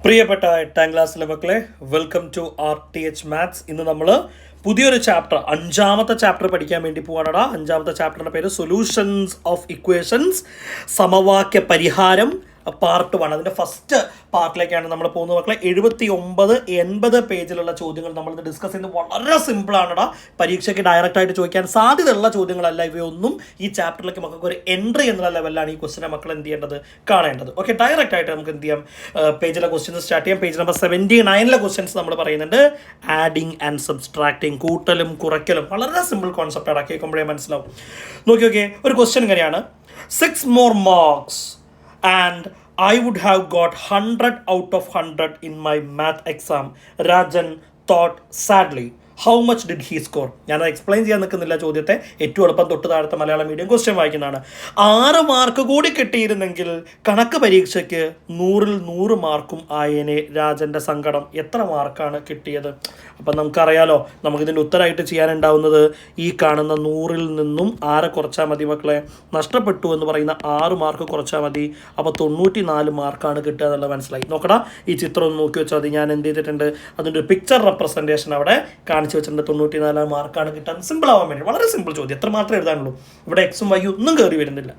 പ്രിയപ്പെട്ട 8ാം ക്ലാസ്സിലെ മക്കളെ, വെൽക്കം ടു RTH മാത്സ്. ഇന്ന് നമ്മൾ പുതിയൊരു ചാപ്റ്റർ, 5ാമത്തെ ചാപ്റ്റർ പഠിക്കാൻ വേണ്ടി പോവാണടാ. 5ാമത്തെ ചാപ്റ്ററിൻ്റെ പേര് സൊല്യൂഷൻസ് ഓഫ് ഇക്വേഷൻസ്, സമവാക്യ പരിഹാരം പാർട്ട് 1. അതിൻ്റെ ഫസ്റ്റ് പാർട്ടിലേക്കാണ് നമ്മൾ പോകുന്നത് മക്കളെ. 79-80 പേജിലുള്ള ചോദ്യങ്ങൾ നമ്മളിത് ഡിസ്കസ് ചെയ്യുന്നത് വളരെ സിമ്പിളാണടാ. പരീക്ഷയ്ക്ക് ഡയറക്റ്റായിട്ട് ചോദിക്കാൻ സാധ്യതയുള്ള ചോദ്യങ്ങളല്ല ഇവയൊന്നും. ഈ ചാപ്റ്ററിലേക്ക് മക്കൾക്ക് ഒരു എൻട്രി എന്നുള്ള ലെവലിലാണ് ഈ ക്വസ്റ്റിനെ മക്കൾ എന്ത് ചെയ്യേണ്ടത്, കാണേണ്ടത്. ഓക്കെ, ഡയറക്റ്റായിട്ട് നമുക്ക് എന്ത് ചെയ്യാം, പേജിലെ ക്വസ്റ്റ്യൻസ് സ്റ്റാർട്ട് ചെയ്യാം. പേജ് നമ്പർ 79 ക്വസ്റ്റ്യൻസ് നമ്മൾ പറയുന്നുണ്ട്. ആഡിങ് ആൻഡ് സബ്സ്ട്രാക്ടിങ്, കൂട്ടലും കുറയ്ക്കലും. വളരെ സിമ്പിൾ കോൺസെപ്റ്റ് ആണ്, കേൾക്കുമ്പോഴേ മനസ്സിലാവും. നോക്കി, ഒരു ക്വസ്റ്റ്യൻ ഇങ്ങനെയാണ്: 6 more marks and I would have got 100 out of 100 in my math exam, Rajan thought sadly. How much did he score? ഞാൻ എക്സ്പ്ലെയിൻ ചെയ്യാൻ നിൽക്കുന്നില്ല ചോദ്യത്തെ. ഏറ്റവും എളുപ്പം തൊട്ട് താഴത്തെ മലയാളം മീഡിയം ക്വസ്റ്റ്യൻ വായിക്കുന്നതാണ്. 6 മാർക്ക് കൂടി കിട്ടിയിരുന്നെങ്കിൽ കണക്ക് പരീക്ഷയ്ക്ക് 100-ൽ 100 മാർക്കും ആയേനെ. രാജൻ്റെ സങ്കടം. എത്ര മാർക്കാണ് കിട്ടിയത്? അപ്പം നമുക്കറിയാലോ, നമുക്കിതിൻ്റെ ഉത്തരമായിട്ട് ചെയ്യാനുണ്ടാവുന്നത് ഈ കാണുന്ന 100-ൽ നിന്നും 6 കുറച്ചാൽ മതി മക്കളെ. നഷ്ടപ്പെട്ടു എന്ന് പറയുന്ന 6 മാർക്ക് കുറച്ചാൽ മതി. അപ്പോൾ 94 മാർക്കാണ് കിട്ടുക എന്നുള്ളത് മനസ്സിലായി. നോക്കടാ, ഈ ചിത്രം ഒന്ന് നോക്കി വെച്ചാൽ മതി. ഞാൻ എന്ത് ചെയ്തിട്ടുണ്ട്, അതിൻ്റെ ഒരു പിക്ചർ റെപ്രസെൻറ്റേഷൻ അവിടെ കാണിച്ചു വെച്ചിട്ടുണ്ട്. 94 മാർക്കാണ് കിട്ടാൻ. സിമ്പിൾ ആവാൻ വേണ്ടി വളരെ സിമ്പിൾ ചോദ്യം. എത്ര മാത്രമേ എഴുതാനുള്ളൂ. ഇവിടെ എക്സും വൈയും ഒന്നും കയറി വരുന്നില്ല.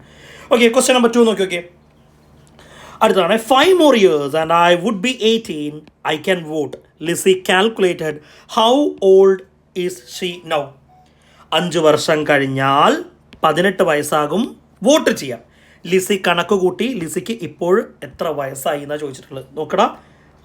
ഓക്കെ, ക്വസ്റ്റ്യൻ നമ്പർ 2 നോക്കി. അടുത്താണ് 5 more years and I would be 18. I can vote. Lizzie calculated how old is she now. 5 വർഷം കഴിഞ്ഞാൽ 18 വയസ്സാകും, വോട്ട് ചെയ്യാം. ലിസി കണക്ക് കൂട്ടി. ലിസിക്ക് ഇപ്പോൾ എത്ര വയസ്സായി എന്നാണ് ചോദിച്ചിട്ടുള്ളത്. നോക്കടാ,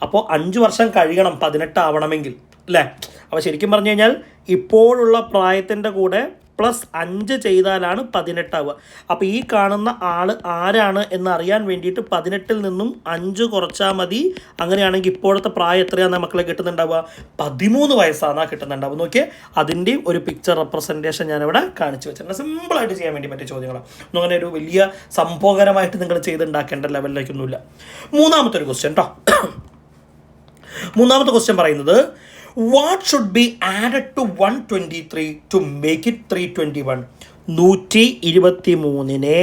അപ്പോൾ 5 വർഷം കഴിയണം 18 ആവണമെങ്കിൽ, അല്ലേ? അപ്പോൾ ശരിക്കും പറഞ്ഞു കഴിഞ്ഞാൽ ഇപ്പോഴുള്ള പ്രായത്തിൻ്റെ കൂടെ +5 ചെയ്താലാണ് 18 ആവുക. അപ്പോൾ ഈ കാണുന്ന ആൾ ആരാണ് എന്നറിയാൻ വേണ്ടിയിട്ട് 18-ൽ നിന്നും 5 കുറച്ചാൽ മതി. അങ്ങനെയാണെങ്കിൽ ഇപ്പോഴത്തെ പ്രായം എത്രയാണെന്ന് മക്കളെ കിട്ടുന്നുണ്ടാവുക? 13 വയസ്സാണ് കിട്ടുന്നുണ്ടാവുക. നോക്കിയേ, അതിൻ്റെ ഒരു പിക്ചർ റെപ്രസെൻറ്റേഷൻ ഞാനിവിടെ കാണിച്ചു വെച്ചിട്ടുണ്ട്. സിമ്പിളായിട്ട് ചെയ്യാൻ വേണ്ടി പറ്റിയ ചോദ്യങ്ങളാണ്. അങ്ങനെ ഒരു വലിയ സംഭവകരമായിട്ട് നിങ്ങൾ ചെയ്തുണ്ടാക്കേണ്ട ലെവലിലേക്കൊന്നുമില്ല. മൂന്നാമത്തെ ഒരു ക്വസ്റ്റ്യൻ കേട്ടോ. മൂന്നാമത്തെ ക്വസ്റ്റ്യൻ പറയുന്നത്: What should be added to 123 to make it 321? 123-നെ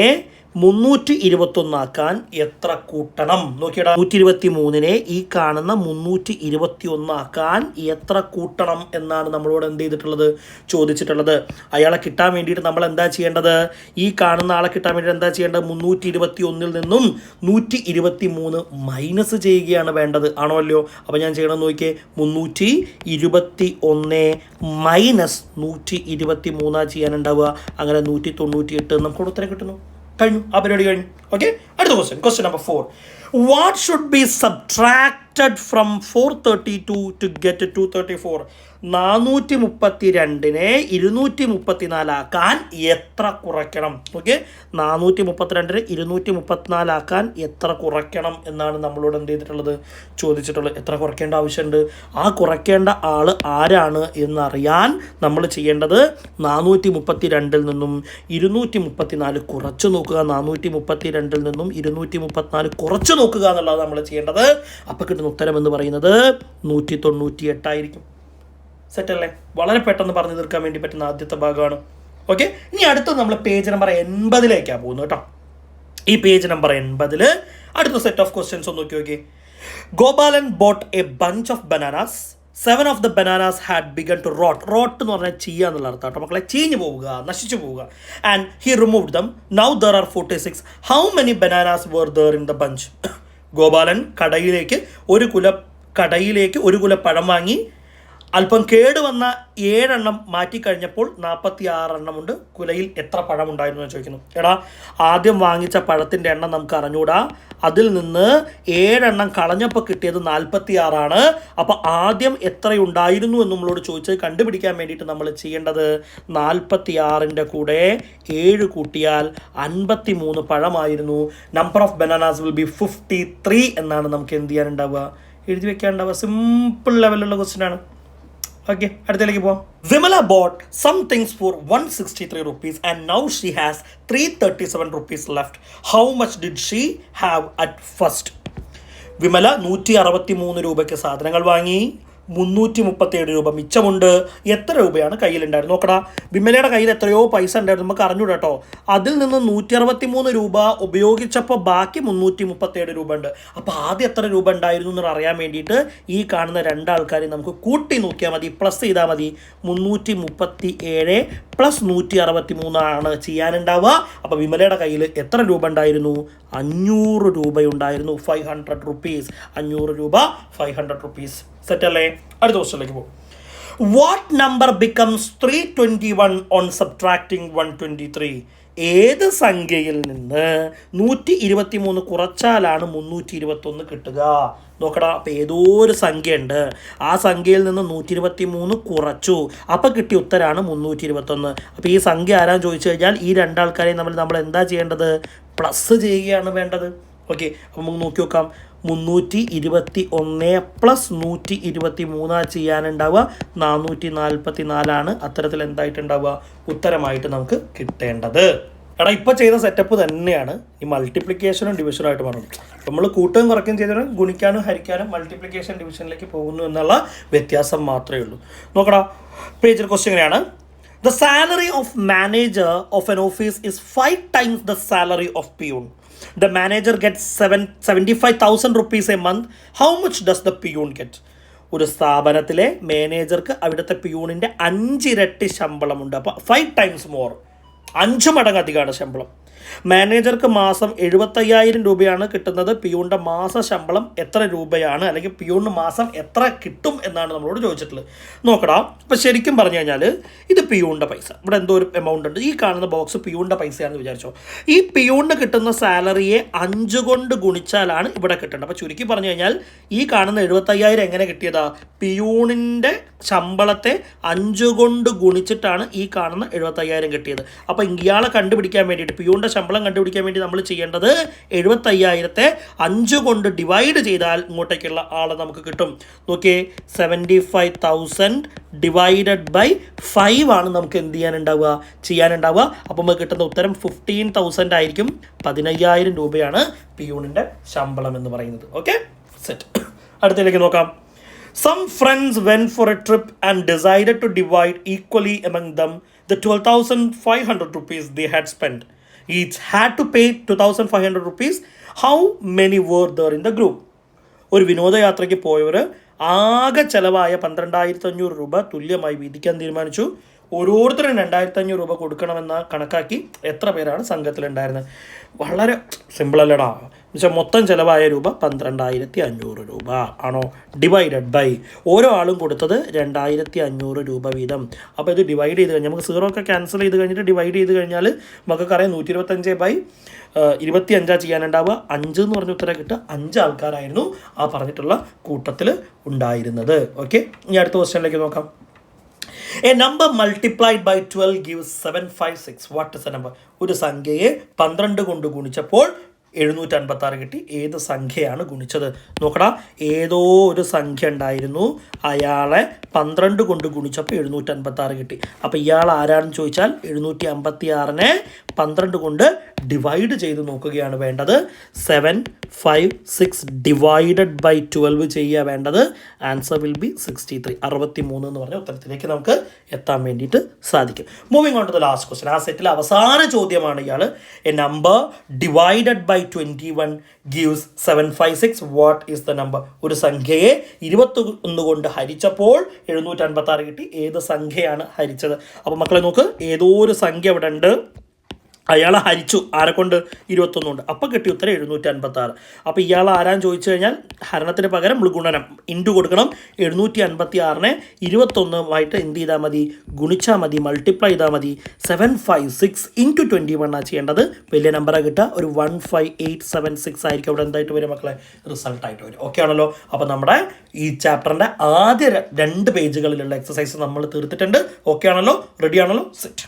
321 ആക്കാൻ എത്ര കൂട്ടണം? നോക്കിയടാ, 123-നെ ഈ കാണുന്ന 321 ആക്കാൻ എത്ര കൂട്ടണം എന്നാണ് നമ്മളോട് എന്ത് ചെയ്തിട്ടുള്ളത്, ചോദിച്ചിട്ടുള്ളത്. അയാളെ കിട്ടാൻ വേണ്ടിയിട്ട് നമ്മൾ എന്താ ചെയ്യേണ്ടത്? ഈ കാണുന്ന ആളെ കിട്ടാൻ വേണ്ടിയിട്ട് എന്താ ചെയ്യേണ്ടത്? 321-ൽ നിന്നും 123 മൈനസ് ചെയ്യുകയാണ് വേണ്ടത്. ആണോ അല്ലയോ? അപ്പോൾ ഞാൻ ചെയ്യണം നോക്കിയേ, 321 മൈനസ് 123 ചെയ്യാനുണ്ടാവുക. അങ്ങനെ 198 നമുക്ക് ഉത്തരം കിട്ടുന്നു. കഴിഞ്ഞു, ആ പരിപാടി കഴിഞ്ഞു. ഓക്കെ, അടുത്ത question number 4. What should be subtracted from 432 to get 234? 432-നെ 234 ആക്കാൻ എത്ര കുറയ്ക്കണം? ഓക്കെ, 432-നെ 234 ആക്കാൻ എത്ര കുറയ്ക്കണം എന്നാണ് നമ്മളോട് എന്ത് ചെയ്തിട്ടുള്ളത്, ചോദിച്ചിട്ടുള്ളത്. എത്ര കുറയ്ക്കേണ്ട ആവശ്യമുണ്ട്? ആ കുറയ്ക്കേണ്ട ആൾ ആരാണ് എന്നറിയാൻ നമ്മൾ ചെയ്യേണ്ടത് 432-ൽ നിന്നും 234 കുറച്ച് നോക്കുക. 432-ൽ നിന്നും 234 കുറച്ച് നോക്കുക എന്നുള്ളത് നമ്മൾ ചെയ്യേണ്ടത്. അപ്പോൾ കിട്ടുന്ന ഉത്തരം എന്ന് പറയുന്നത് 198 ആയിരിക്കും. സെറ്റല്ലേ? വളരെ പെട്ടെന്ന് പറഞ്ഞു തീർക്കാൻ വേണ്ടി പറ്റുന്ന ആദ്യത്തെ ഭാഗമാണ്. ഓക്കെ, ഇനി അടുത്ത നമ്മൾ പേജ് നമ്പർ 80-ലേക്കാണ് പോകുന്നത് കേട്ടോ. ഈ പേജ് നമ്പർ 80-ൽ അടുത്ത സെറ്റ് ഓഫ് ക്വസ്റ്റ്യൻസ് ഒന്ന് നോക്കി. Gopalan boat a bunch of bananas. 7 of the bananas had begun to rot. Rot എന്ന് പറഞ്ഞാൽ ചെയ്യുക എന്നുള്ള അർത്ഥം കേട്ടോ മക്കളെ. ചീഞ്ഞു പോവുക, നശിച്ചു പോവുക. And he removed them. Now there are 46. How many bananas were there in the bunch? Gopalan കടയിലേക്ക് ഒരു കുല പഴം വാങ്ങി. അല്പം കേടുവന്ന 7 എണ്ണം മാറ്റിക്കഴിഞ്ഞപ്പോൾ 46 എണ്ണമുണ്ട്. കുലയിൽ എത്ര പഴം ഉണ്ടായിരുന്നു എന്ന് ചോദിക്കുന്നു. എടാ, ആദ്യം വാങ്ങിച്ച പഴത്തിൻ്റെ എണ്ണം നമുക്ക് അറിഞ്ഞൂടാ. അതിൽ നിന്ന് 7 എണ്ണം കളഞ്ഞപ്പോൾ കിട്ടിയത് 46 ആണ്. അപ്പോൾ ആദ്യം എത്രയുണ്ടായിരുന്നു എന്ന് നമ്മളോട് ചോദിച്ചത് കണ്ടുപിടിക്കാൻ വേണ്ടിയിട്ട് നമ്മൾ ചെയ്യേണ്ടത് 46-ൻ്റെ കൂടെ 7 കൂട്ടിയാൽ 53 പഴമായിരുന്നു. Number of bananas will be 53 എന്നാണ് നമുക്ക് എന്ത് ചെയ്യാനുണ്ടാവുക, എഴുതി വെക്കാനുണ്ടാവുക. സിമ്പിൾ ലെവലുള്ള ക്വസ്റ്റ്യൻ ആണ്. ഓക്കെ, അടുത്തേക്ക് പോവാം. Vimala bought some things for 163 rupees and now she has 337 rupees left. How much did she have at first? Vimala 163 രൂപയ്ക്ക് സാധനങ്ങൾ വാങ്ങി. 337 രൂപ മിച്ചമുണ്ട്. എത്ര രൂപയാണ് കയ്യിലുണ്ടായിരുന്നു നോക്കടാ. വിമലയുടെ കയ്യിൽ എത്രയോ പൈസ ഉണ്ടായിരുന്നു, നമുക്ക് അറിഞ്ഞൂടാ കേട്ടോ. അതിൽ നിന്ന് 163 രൂപ ഉപയോഗിച്ചപ്പോൾ ബാക്കി 337 രൂപ ഉണ്ട്. അപ്പോൾ ആദ്യം എത്ര രൂപ ഉണ്ടായിരുന്നു എന്ന് അറിയാൻ വേണ്ടിയിട്ട് ഈ കാണുന്ന രണ്ടാൾക്കാരെ നമുക്ക് കൂട്ടി നോക്കിയാൽ മതി, പ്ലസ് ചെയ്താൽ മതി. 337 പ്ലസ് 163 ആണ് ചെയ്യാനുണ്ടാവുക. അപ്പോൾ വിമലയുടെ കയ്യിൽ എത്ര രൂപ ഉണ്ടായിരുന്നു? 500 രൂപയുണ്ടായിരുന്നു. 500 റുപ്പീസ്. 500 രൂപ 500 റുപ്പീസ്. സെറ്റല്ലേ? അടുത്ത ക്വസ്റ്റ്യനിലേക്ക് പോകും. What number becomes 321 on subtracting 123? ഏത് സംഖ്യയിൽ നിന്ന് 123 കുറച്ചാലാണ് 321 കിട്ടുക? നോക്കടാ. അപ്പോൾ ഏതോ ഒരു സംഖ്യ ഉണ്ട്, ആ സംഖ്യയിൽ നിന്ന് 123 കുറച്ചു, അപ്പോൾ കിട്ടിയ ഉത്തരമാണ് 321. അപ്പോൾ ഈ സംഖ്യ ആരാന്ന് ചോദിച്ചു കഴിഞ്ഞാൽ ഈ രണ്ടാൾക്കാരെയും നമ്മൾ എന്താ ചെയ്യേണ്ടത്? പ്ലസ് ചെയ്യുകയാണ് വേണ്ടത്. ഓക്കെ, അപ്പോൾ നമുക്ക് നോക്കി നോക്കാം. 321 പ്ലസ് 123 ചെയ്യാനുണ്ടാവുക 444 അത്തരത്തിൽ എന്തായിട്ടുണ്ടാവുക? ഉത്തരമായിട്ട് നമുക്ക് കിട്ടേണ്ടത്. എടാ, ഇപ്പോൾ ചെയ്ത സെറ്റപ്പ് തന്നെയാണ് ഈ മൾട്ടിപ്ലിക്കേഷനും ഡിവിഷനും ആയിട്ട് പറഞ്ഞത്. നമ്മൾ കൂട്ടുകയും കുറയ്ക്കുകയും ചെയ്തിട്ട് ഗുണിക്കാനും ഹരിക്കാനും മൾട്ടിപ്ലിക്കേഷൻ ഡിവിഷനിലേക്ക് പോകുന്നു എന്നുള്ള വ്യത്യാസം മാത്രമേ ഉള്ളൂ. നോക്കടാ, പേജിൽ ക്വസ്റ്റ്യൻ എങ്ങനെയാണ്? The salary of manager of an office is 5 times the salary of peon. The manager gets 75,000 rupees a month. How much does the peon get? ഒരു സ്ഥാപനത്തിലെ മാനേജർക്ക് അവിടുത്തെ പിയൂണിൻ്റെ 5 ഇരട്ടി ശമ്പളമുണ്ട്. അപ്പോൾ 5 times more, 5 മടങ്ങ് അധികമാണ് ശമ്പളം. മാനേജർക്ക് മാസം 75,000 രൂപയാണ് കിട്ടുന്നത്. പിയൂണിൻ്റെ മാസ ശമ്പളം എത്ര രൂപയാണ്, അല്ലെങ്കിൽ പിയൂണിന് മാസം എത്ര കിട്ടും എന്നാണ് നമ്മളോട് ചോദിച്ചിട്ടുള്ളത്. നോക്കടാ, അപ്പോൾ ശരിക്കും പറഞ്ഞു കഴിഞ്ഞാൽ ഇത് പിയൂണിൻ്റെ പൈസ. ഇവിടെ എന്തോ ഒരു എമൗണ്ട് ഉണ്ട്. ഈ കാണുന്ന ബോക്സ് പിയൂണിൻ്റെ പൈസയാണെന്ന് വിചാരിച്ചോ. ഈ പിയൂണിന് കിട്ടുന്ന സാലറിയെ 5 കൊണ്ട് ഗുണിച്ചാലാണ് ഇവിടെ കിട്ടേണ്ടത്. അപ്പോൾ ചുരുക്കി പറഞ്ഞു കഴിഞ്ഞാൽ ഈ കാണുന്ന 75,000 എങ്ങനെ കിട്ടിയതാ? പിയൂണിൻ്റെ ശമ്പളത്തെ 5 കൊണ്ട് ഗുണിച്ചിട്ടാണ് ഈ കാണുന്ന 75,000 കിട്ടിയത്. അപ്പോൾ ഇയാളെ കണ്ടുപിടിക്കാൻ വേണ്ടിയിട്ട്, പിയൂണിൻ്റെ ശമ്പളം കണ്ടുപിടിക്കാൻ വേണ്ടി നമ്മൾ ചെയ്യേണ്ടത് 75,000 5 കൊണ്ട് ഡിവൈഡ് ചെയ്താൽ ഇങ്ങോട്ടേക്കുള്ള ആളെ നമുക്ക് കിട്ടും. നോക്കിയേ, 75,000 ഡിവൈഡഡ് ബൈ 5 ആണ് നമുക്ക് എന്ത് ചെയ്യാനുണ്ടാവുക. അപ്പോൾ നമുക്ക് കിട്ടുന്ന ഉത്തരം 15,000 ആയിരിക്കും. 15,000 രൂപയാണ് പിയൂണിൻ്റെ ശമ്പളം എന്ന് പറയുന്നത്. Okay, set. അടുത്തതിലേക്ക് നോക്കാം. Some friends went for a trip and decided to divide equally among them the 12,500 rupees they had spent. Each had to pay 2,500 rupees. How many were there in the group? ഒരു വിനോദയാത്രയ്ക്ക് പോയവർ ആകെ ചിലവായ 12,500 രൂപ തുല്യമായി വീതിക്കാൻ തീരുമാനിച്ചു. ഓരോരുത്തരും 2,500 രൂപ കൊടുക്കണമെന്ന കണക്കാക്കി എത്ര പേരാണ് സംഘത്തിലുണ്ടായിരുന്നത്? വളരെ സിമ്പിൾ അല്ലടാ. എന്നുവെച്ചാൽ മൊത്തം ചിലവായ രൂപ 12,500 രൂപ ആണോ? ഡിവൈഡഡ് ബൈ ഓരോ ആളും കൊടുത്തത് 2,500 രൂപ വീതം. അപ്പോൾ ഇത് ഡിവൈഡ് ചെയ്ത് കഴിഞ്ഞാൽ നമുക്ക് 0 ഒക്കെ ക്യാൻസൽ ചെയ്ത് കഴിഞ്ഞിട്ട് ഡിവൈഡ് ചെയ്ത് കഴിഞ്ഞാൽ നമുക്കറിയാം 125/25 ചെയ്യാനുണ്ടാവുക. 5 എന്ന് പറഞ്ഞ ഉത്തരം കിട്ടുക. 5 ആൾക്കാരായിരുന്നു ആ പറഞ്ഞിട്ടുള്ള കൂട്ടത്തിൽ ഉണ്ടായിരുന്നത്. ഓക്കെ, ഇനി അടുത്ത ക്വസ്റ്റ്യനിലേക്ക് നോക്കാം. A number multiplied by 12 gives 756. What is a number? ഒരു സംഖ്യയെ 12 കൊണ്ട് ഗുണിച്ചപ്പോൾ 756 കിട്ടി. ഏത് സംഖ്യയാണ് ഗുണിച്ചത്? നോക്കടാ, ഏതോ ഒരു സംഖ്യ ഉണ്ടായിരുന്നു, അയാളെ 12 കൊണ്ട് ഗുണിച്ചപ്പോൾ 756 കിട്ടി. അപ്പോൾ ഇയാൾ ആരാണെന്ന് ചോദിച്ചാൽ 756നെ 12 കൊണ്ട് ഡിവൈഡ് ചെയ്ത് നോക്കുകയാണ് വേണ്ടത്. 756 ഡിവൈഡഡ് ബൈ 12 ചെയ്യുക വേണ്ടത്. Answer will be 63. 63 എന്ന് പറഞ്ഞ ഉത്തരത്തിലേക്ക് നമുക്ക് എത്താൻ വേണ്ടിയിട്ട് സാധിക്കും. Moving on to the last question. ആ സെറ്റിലെ അവസാന ചോദ്യമാണ് ഇയാൾ. A number divided by 21 gives 756. What is the number? ഒരു സംഖ്യയെ 21 കൊണ്ട് ഹരിച്ചപ്പോൾ 756 കിട്ടി. ഏത് സംഖ്യയാണ് ഹരിച്ചത്? അപ്പോൾ മക്കളെ നോക്ക്, ഏതോ ഒരു സംഖ്യ അവിടെ ഉണ്ട്, അയാളെ ഹരിച്ചു. ആരെക്കൊണ്ട്? 21 കൊണ്ട്. അപ്പോൾ കിട്ടിയ ഉത്തരം 756. അപ്പോൾ ഇയാൾ ആരാന്ന് ചോദിച്ചു കഴിഞ്ഞാൽ ഹരണത്തിന് പകരം നമ്മൾ ഗുണനം ഇൻറ്റു കൊടുക്കണം. 756നെ 21 എന്ത് ചെയ്താൽ മതി? ഗുണിച്ചാൽ മതി, മൾട്ടിപ്ലൈ ചെയ്താൽ മതി. 756 × 21 ചെയ്യേണ്ടത്. വലിയ നമ്പറാണ് കിട്ടുക. ഒരു 15876 ആയിരിക്കും അവിടെ എന്തായിട്ട് വരും മക്കളെ? റിസൾട്ടായിട്ട് വരും. ഓക്കെ ആണല്ലോ? അപ്പോൾ നമ്മുടെ ഈ ചാപ്റ്ററിൻ്റെ ആദ്യ 2 പേജുകളിലുള്ള എക്സസൈസ് നമ്മൾ തീർത്തിട്ടുണ്ട്. ഓക്കെ ആണല്ലോ? റെഡി ആണല്ലോ? സെറ്റ്.